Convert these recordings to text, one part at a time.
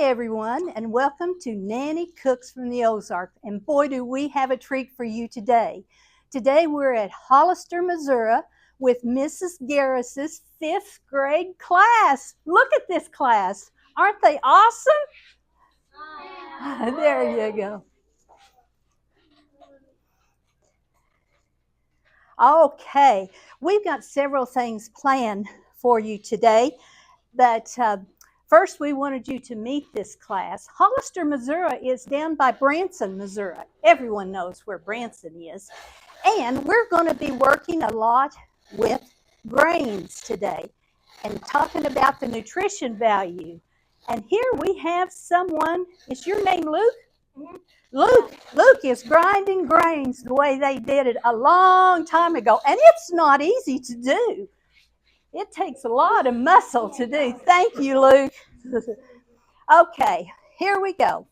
Hey everyone, and welcome to Nanny Cooks from the Ozarks. And boy, do we have a treat for you today. Today we're at Hollister, Missouri with Mrs. Garriss's 5th grade class. Look at this class. Aren't they awesome? There you go. Okay, we've got several things planned for you today, but first, we wanted you to meet this class. Hollister, Missouri is down by Branson, Missouri. Everyone knows where Branson is. And we're going to be working a lot with grains today and talking about the nutrition value. And here we have someone, is your name Luke? Mm-hmm. Luke is grinding grains the way they did it a long time ago. And it's not easy to do. It takes a lot of muscle to do. Thank you, Luke. Okay, here we go.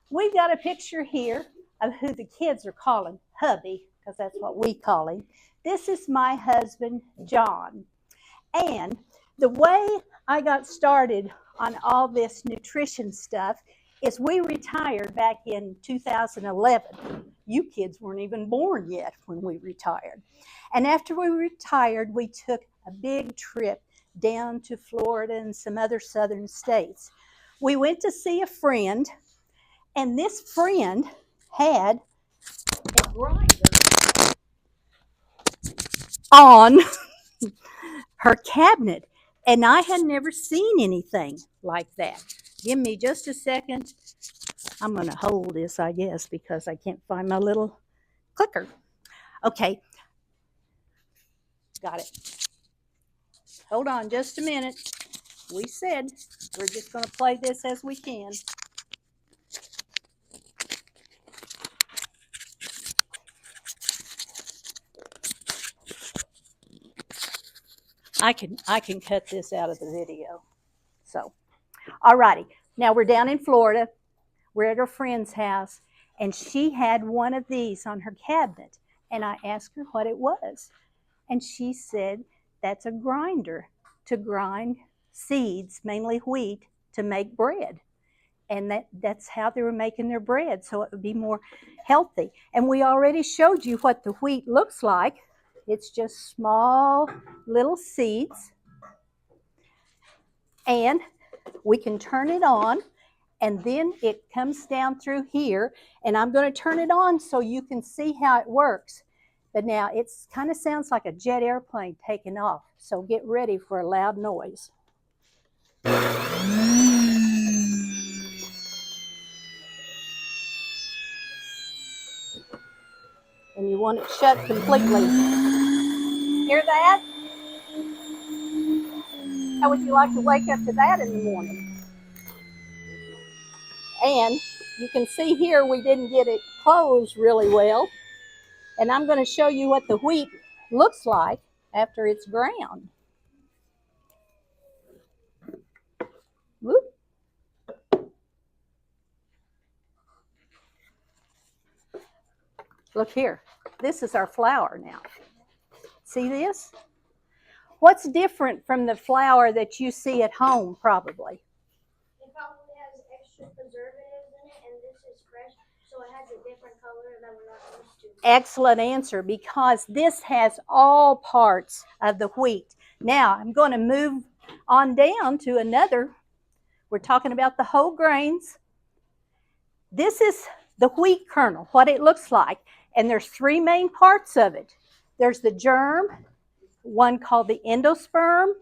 We've got a picture here of who the kids are calling hubby, because that's what we call him. This is my husband, John. And the way I got started on all this nutrition stuff is we retired back in 2011. You kids weren't even born yet when we retired. And after we retired, we took a big trip down to Florida and some other southern states. We went to see a friend, and this friend had a grinder on her cabinet, and I had never seen anything like that. Give me just a second. I'm going to hold this, I guess, because I can't find my little clicker. Okay. Got it. Hold on just a minute. We said we're just going to play this as we can. I can cut this out of the video. So, all righty. Now we're down in Florida. We're at her friend's house, and she had one of these on her cabinet. And I asked her what it was. And she said, that's a grinder to grind seeds, mainly wheat, to make bread. And that's how they were making their bread, so it would be more healthy. And we already showed you what the wheat looks like. It's just small little seeds. And we can turn it on, and then it comes down through here. And I'm going to turn it on so you can see how it works. But now it kind of sounds like a jet airplane taking off. So get ready for a loud noise. And you want it shut completely. Hear that? How would you like to wake up to that in the morning? And you can see here we didn't get it closed really well. And I'm going to show you what the wheat looks like after it's ground. Whoop. Look here. This is our flour now. See this? What's different from the flour that you see at home, probably? It probably has extra preservatives in it, and this is fresh, so it has a different color that we're not used to. Excellent answer, because this has all parts of the wheat. Now, I'm going to move on down to another. We're talking about the whole grains. This is the wheat kernel, what it looks like. And there's 3 main parts of it. There's the germ, one called the endosperm,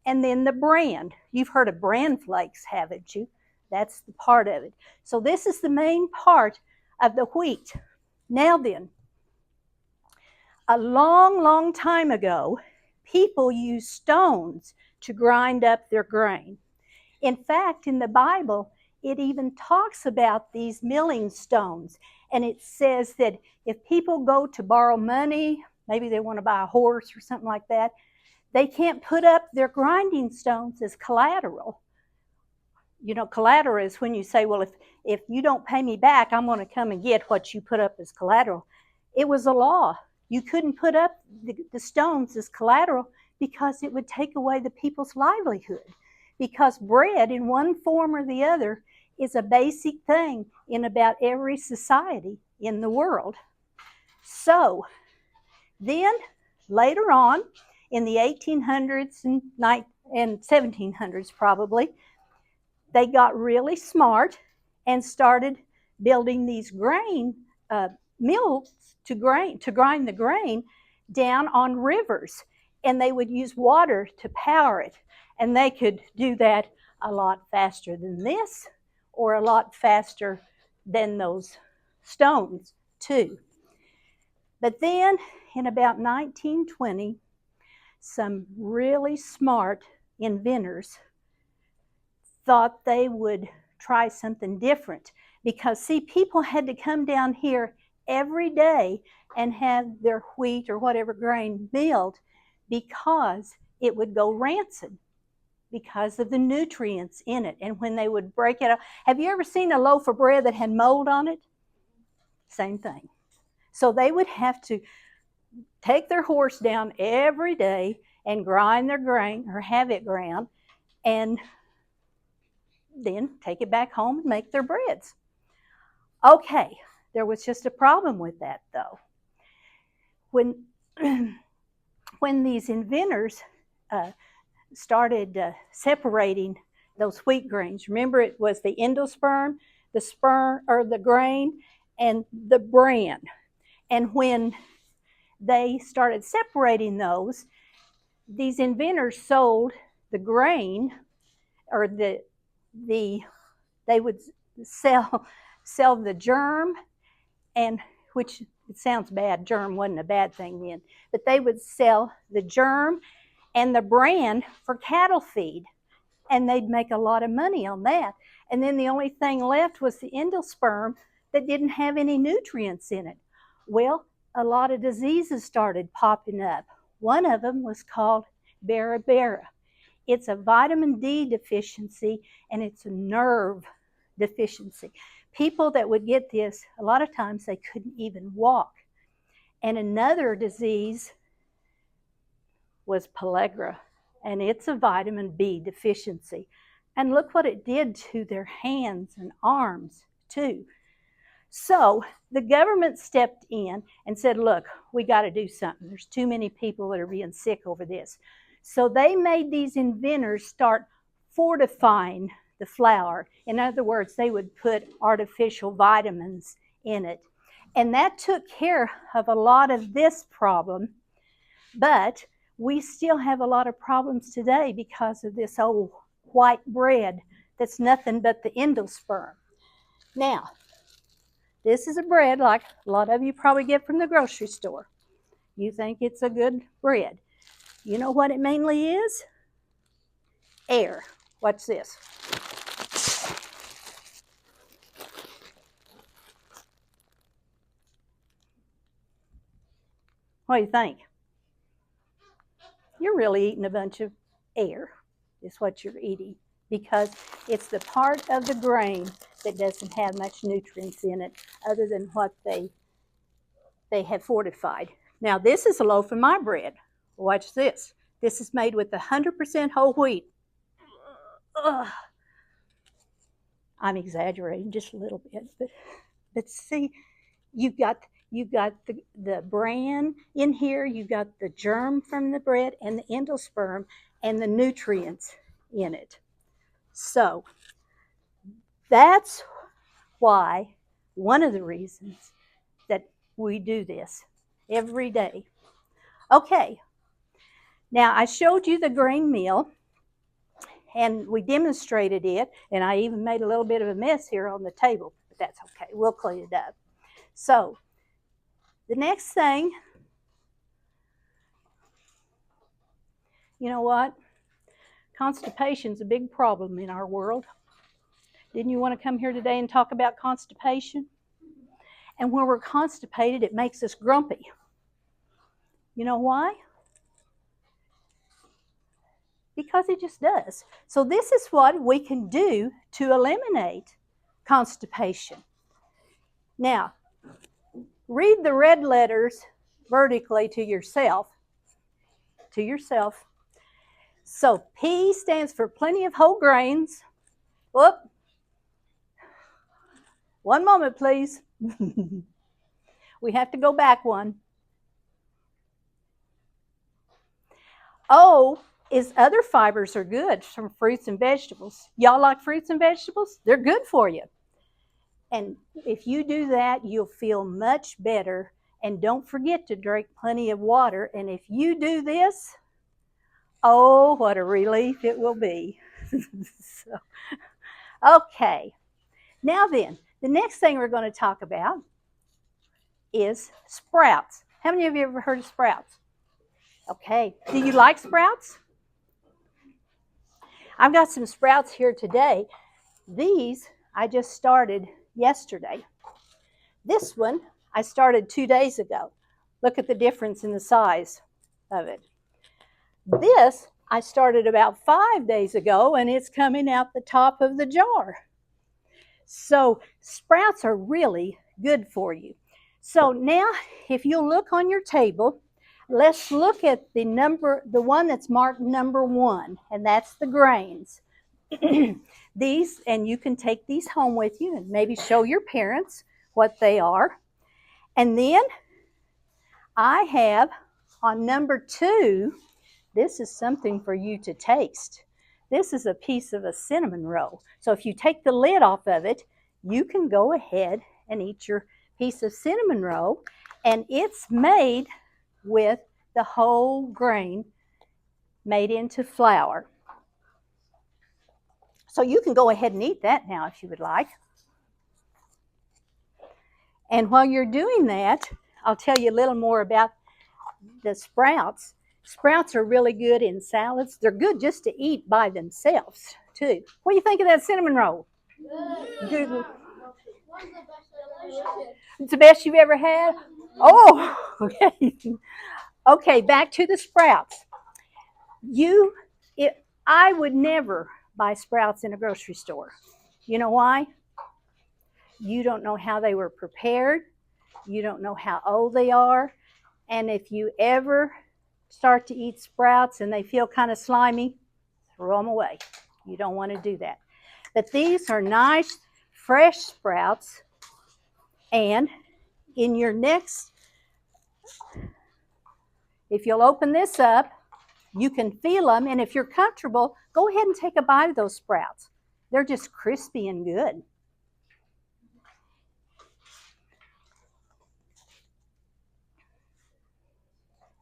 and then the bran. You've heard of bran flakes, haven't you? That's the part of it. So this is the main part of the wheat. Now then, a long, long time ago, people used stones to grind up their grain. In fact, in the Bible, it even talks about these milling stones. And it says that if people go to borrow money, maybe they want to buy a horse or something like that, they can't put up their grinding stones as collateral. You know, collateral is when you say, well, if you don't pay me back, I'm going to come and get what you put up as collateral. It was a law. You couldn't put up the stones as collateral because it would take away the people's livelihood. because bread in one form or the other is a basic thing in about every society in the world. So then later on in the 1800s and 1700s probably, they got really smart and started building these grain mills to grind the grain down on rivers, and they would use water to power it, and they could do that a lot faster than this, or a lot faster than those stones too. But then in about 1920, some really smart inventors thought they would try something different, because see, people had to come down here every day and have their wheat or whatever grain milled, because it would go rancid because of the nutrients in it. And when they would break it up, have you ever seen a loaf of bread that had mold on it? Same thing. So they would have to take their horse down every day and grind their grain, or have it ground, and then take it back home and make their breads. Okay, there was just a problem with that though. When these inventors started separating those wheat grains, remember it was the endosperm, the sperm or the grain, and the bran. And when they started separating those, these inventors sold the grain, or they would sell the germ, and which it sounds bad, germ wasn't a bad thing then, but they would sell the germ and the bran for cattle feed, and they'd make a lot of money on that. And then the only thing left was the endosperm that didn't have any nutrients in it. Well, a lot of diseases started popping up. One of them was called beriberi. It's a vitamin D deficiency, and it's a nerve deficiency. People that would get this, a lot of times they couldn't even walk. And another disease was pellagra, and it's a vitamin B deficiency. And look what it did to their hands and arms too. So the government stepped in and said, look, we got to do something. There's too many people that are being sick over this. So they made these inventors start fortifying the flour. In other words, they would put artificial vitamins in it. And that took care of a lot of this problem. But we still have a lot of problems today because of this old white bread that's nothing but the endosperm. Now, this is a bread like a lot of you probably get from the grocery store. You think it's a good bread. You know what it mainly is? Air. Watch this. What do you think? You're really eating a bunch of air, is what you're eating, because it's the part of the grain that doesn't have much nutrients in it other than what they have fortified. Now, this is a loaf of my bread. Watch this. This is made with 100% whole wheat. Ugh. I'm exaggerating just a little bit, but see, you've got the bran in here, you've got the germ from the bread and the endosperm and the nutrients in it. So that's why, one of the reasons that we do this every day. Okay, now I showed you the grain meal and we demonstrated it, and I even made a little bit of a mess here on the table, but that's okay, we'll clean it up. So the next thing, you know what? Constipation's a big problem in our world. Didn't you want to come here today and talk about constipation? And when we're constipated, it makes us grumpy. You know why? Because it just does. So this is what we can do to eliminate constipation. Now, read the red letters vertically to yourself. So P stands for plenty of whole grains. Whoop. One moment, please. We have to go back one. O is other fibers are good from fruits and vegetables. Y'all like fruits and vegetables? They're good for you. And if you do that, you'll feel much better. And don't forget to drink plenty of water. And if you do this, oh, what a relief it will be. So, okay. Now then, the next thing we're going to talk about is sprouts. How many of you ever heard of sprouts? Okay. Do you like sprouts? I've got some sprouts here today. These I just started yesterday. This one I started 2 days ago. Look at the difference in the size of it. This I started about 5 days ago, and it's coming out the top of the jar. So sprouts are really good for you. So now, if you'll look on your table, let's look at the one that's marked number 1, and that's the grains. These, and you can take these home with you and maybe show your parents what they are. And then I have on number 2, this is something for you to taste. This is a piece of a cinnamon roll. So if you take the lid off of it, you can go ahead and eat your piece of cinnamon roll, and it's made with the whole grain made into flour. So you can go ahead and eat that now if you would like. And while you're doing that, I'll tell you a little more about the sprouts. Sprouts are really good in salads. They're good just to eat by themselves, too. What do you think of that cinnamon roll? Good. It's the best you've ever had? Oh, okay. Okay, back to the sprouts. I would never buy sprouts in a grocery store. You know why? You don't know how they were prepared. You don't know how old they are. And if you ever start to eat sprouts and they feel kind of slimy, throw them away. You don't want to do that. But these are nice, fresh sprouts. And in your next, if you'll open this up, you can feel them. And if you're comfortable, go ahead and take a bite of those sprouts. They're just crispy and good.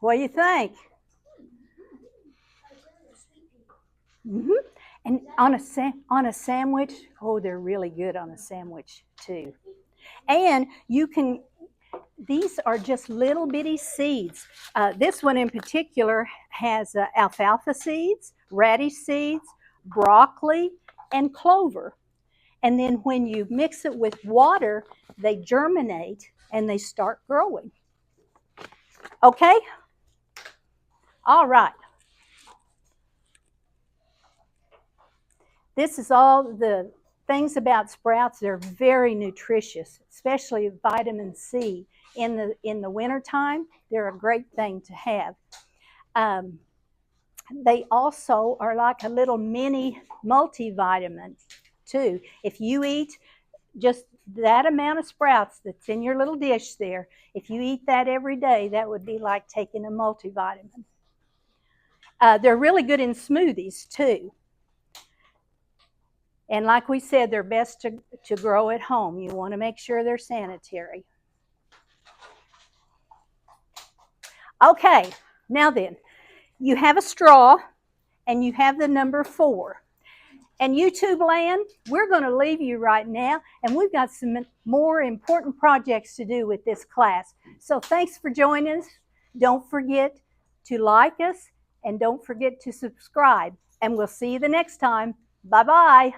What do you think? Mm-hmm. And on a sandwich, oh, they're really good on a sandwich too. And you can, these are just little bitty seeds. This one in particular has alfalfa seeds, radish seeds, broccoli, and clover. And then when you mix it with water, they germinate and they start growing. Okay? All right. This is all the things about sprouts. They're very nutritious, especially vitamin C. In the wintertime, they're a great thing to have. They also are like a little mini multivitamin too. If you eat just that amount of sprouts that's in your little dish there, if you eat that every day, that would be like taking a multivitamin. They're really good in smoothies too. And like we said, they're best to grow at home. You want to make sure they're sanitary. Okay, now then, you have a straw and you have the number 4. And YouTube land, we're going to leave you right now, and we've got some more important projects to do with this class. So thanks for joining us. Don't forget to like us, and don't forget to subscribe. And we'll see you the next time. Bye-bye.